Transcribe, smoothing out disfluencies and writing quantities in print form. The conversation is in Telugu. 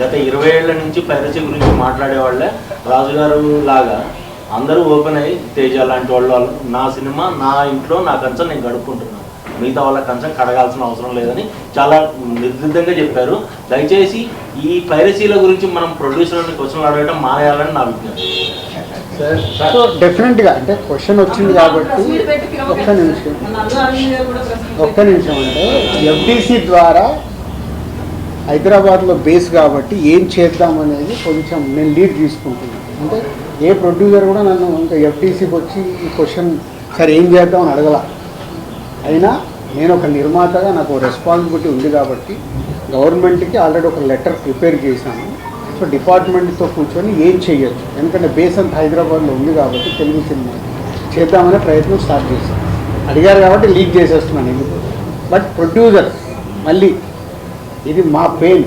గత 20 ఏళ్ల నుంచి పైరసీ గురించి మాట్లాడే వాళ్ళే రాజుగారు లాగా అందరూ ఓపెన్ అయ్యి తేజ లాంటి వాళ్ళు నా సినిమా నా ఇంట్లో నా కంచం నేను గడుపుకుంటున్నాను, మిగతా వాళ్ళ కంచం కడగాల్సిన అవసరం లేదని చాలా నిర్దిష్టంగా చెప్పారు. దయచేసి ఈ పైరసీల గురించి మనం ప్రొడ్యూసర్ని క్వశ్చన్లు అడగడం మానేయాలని నా విజ్ఞప్తి. సో డెఫినెట్గా అంటే క్వశ్చన్ వచ్చింది కాబట్టి ఒక్క నిమిషం అంటే ఎఫ్డిసి ద్వారా హైదరాబాద్లో బేస్ కాబట్టి ఏం చేద్దాం అనేది కొంచెం నేను లీడ్ తీసుకుంటున్నాను. అంటే ఏ ప్రొడ్యూసర్ కూడా నన్ను ఇంకా ఎఫ్డిసికి వచ్చి ఈ క్వశ్చన్ సరే ఏం చేద్దాం అని అడగల. అయినా నేను ఒక నిర్మాతగా నాకు రెస్పాన్సిబిలిటీ ఉంది కాబట్టి గవర్నమెంట్కి ఆల్రెడీ ఒక లెటర్ ప్రిపేర్ చేశాను. సో డిపార్ట్మెంట్తో కూర్చొని ఏం చేయొచ్చు, ఎందుకంటే బేస్ అంతా హైదరాబాద్లో ఉంది కాబట్టి తెలుగు సినిమా చేద్దామనే ప్రయత్నం స్టార్ట్ చేశాను. అడిగారు కాబట్టి లీక్ చేసేస్తున్నాను ఎందుకు. బట్ ప్రొడ్యూసర్ మళ్ళీ ఇది మా పెయిన్.